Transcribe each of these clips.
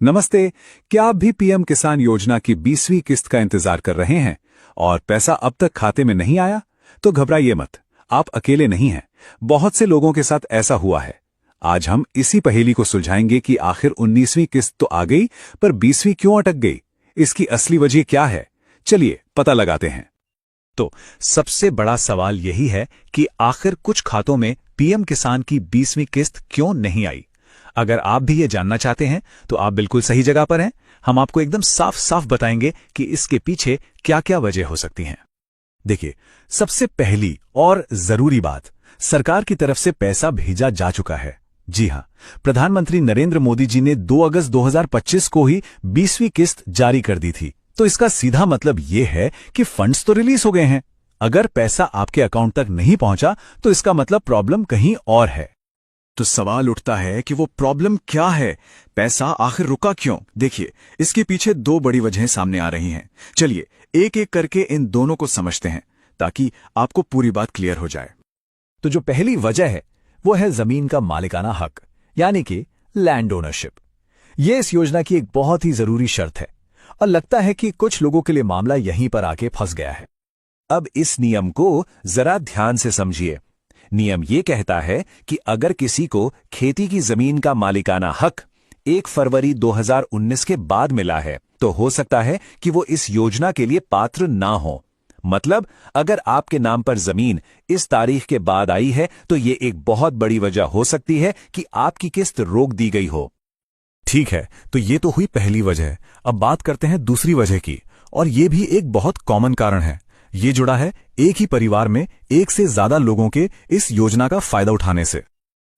नमस्ते। क्या आप भी पीएम किसान योजना की 20वीं किस्त का इंतजार कर रहे हैं और पैसा अब तक खाते में नहीं आया? तो घबराइए मत, आप अकेले नहीं हैं। बहुत से लोगों के साथ ऐसा हुआ है। आज हम इसी पहेली को सुलझाएंगे कि आखिर 19वीं किस्त तो आ गई, पर 20वीं क्यों अटक गई? इसकी असली वजह क्या है? चलिए पता लगाते हैं। तो सबसे बड़ा सवाल यही है कि आखिर कुछ खातों में पीएम किसान की 20वीं किस्त क्यों नहीं आई। अगर आप भी ये जानना चाहते हैं तो आप बिल्कुल सही जगह पर हैं। हम आपको एकदम साफ साफ बताएंगे कि इसके पीछे क्या क्या वजह हो सकती हैं। देखिए, सबसे पहली और जरूरी बात, सरकार की तरफ से पैसा भेजा जा चुका है। जी हां, प्रधानमंत्री नरेंद्र मोदी जी ने 2 अगस्त 2025 को ही 20वीं किस्त जारी कर दी थी। तो इसका सीधा मतलब यह है कि फंड्स तो रिलीज हो गए हैं। अगर पैसा आपके अकाउंट तक नहीं पहुंचा तो इसका मतलब प्रॉब्लम कहीं और है। तो सवाल उठता है कि वो प्रॉब्लम क्या है, पैसा आखिर रुका क्यों? देखिए, इसके पीछे 2 बड़ी वजहें सामने आ रही हैं। चलिए एक एक करके इन दोनों को समझते हैं ताकि आपको पूरी बात क्लियर हो जाए। तो जो पहली वजह है वो है जमीन का मालिकाना हक, यानी कि लैंड ओनरशिप। यह इस योजना की एक बहुत ही जरूरी शर्त है और लगता है कि कुछ लोगों के लिए मामला यहीं पर आके फंस गया है। अब इस नियम को जरा ध्यान से समझिए। नियम ये कहता है कि अगर किसी को खेती की जमीन का मालिकाना हक 1 फरवरी 2019 के बाद मिला है तो हो सकता है कि वो इस योजना के लिए पात्र ना हो। मतलब अगर आपके नाम पर जमीन इस तारीख के बाद आई है तो ये एक बहुत बड़ी वजह हो सकती है कि आपकी किस्त रोक दी गई हो। ठीक है, तो ये तो हुई पहली वजह। अब बात करते हैं दूसरी वजह की, और ये भी एक बहुत कॉमन कारण है। ये जुड़ा है एक ही परिवार में एक से ज्यादा लोगों के इस योजना का फायदा उठाने से।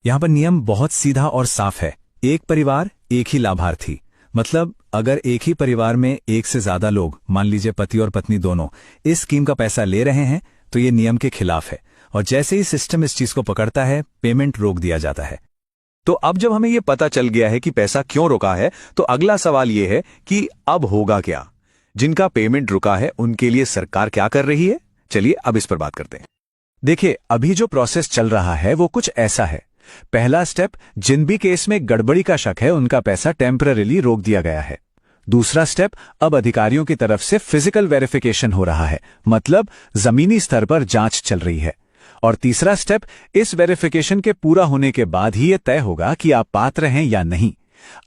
यहां पर नियम बहुत सीधा और साफ है। एक परिवार, एक ही लाभार्थी। मतलब अगर एक ही परिवार में एक से ज्यादा लोग, मान लीजिए पति और पत्नी दोनों, इस स्कीम का पैसा ले रहे हैं तो ये नियम के खिलाफ है, और जैसे ही सिस्टम इस चीज को पकड़ता है, पेमेंट रोक दिया जाता है। तो अब जब हमें यह पता चल गया है कि पैसा क्यों रुका है, तो अगला सवाल यह है कि अब होगा क्या? जिनका पेमेंट रुका है उनके लिए सरकार क्या कर रही है? चलिए अब इस पर बात करते हैं। देखिए, अभी जो प्रोसेस चल रहा है वो कुछ ऐसा है। पहला स्टेप, जिन भी केस में गड़बड़ी का शक है उनका पैसा टेम्पररीली रोक दिया गया है। दूसरा स्टेप, अब अधिकारियों की तरफ से फिजिकल वेरिफिकेशन हो रहा है, मतलब जमीनी स्तर पर जांच चल रही है। और तीसरा स्टेप, इस वेरिफिकेशन के पूरा होने के बाद ही यह तय होगा कि आप पात्र हैं या नहीं।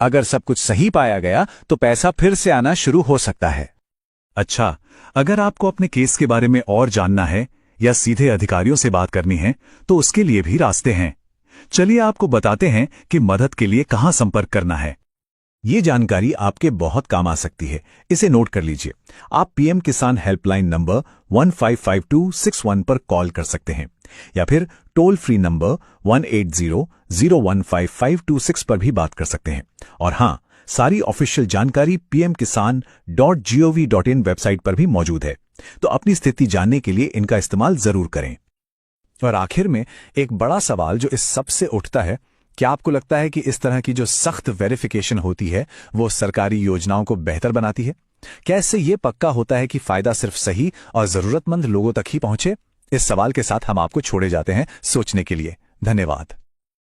अगर सब कुछ सही पाया गया तो पैसा फिर से आना शुरू हो सकता है। अच्छा, अगर आपको अपने केस के बारे में और जानना है या सीधे अधिकारियों से बात करनी है तो उसके लिए भी रास्ते हैं। चलिए आपको बताते हैं कि मदद के लिए कहां संपर्क करना है। ये जानकारी आपके बहुत काम आ सकती है, इसे नोट कर लीजिए। आप पीएम किसान हेल्पलाइन नंबर 155261 पर कॉल कर सकते हैं, या फिर टोल फ्री नंबर 180015526 पर भी बात कर सकते हैं। और हां, सारी ऑफिशियल जानकारी pmkisan.gov.in वेबसाइट पर भी मौजूद है। तो अपनी स्थिति जानने के लिए इनका इस्तेमाल जरूर करें। और आखिर में एक बड़ा सवाल जो इस सब से उठता है, क्या आपको लगता है कि इस तरह की जो सख्त वेरिफिकेशन होती है वो सरकारी योजनाओं को बेहतर बनाती है? क्या इससे ये पक्का होता है कि फायदा सिर्फ सही और जरूरतमंद लोगों तक ही पहुंचे? इस सवाल के साथ हम आपको छोड़े जाते हैं सोचने के लिए। धन्यवाद।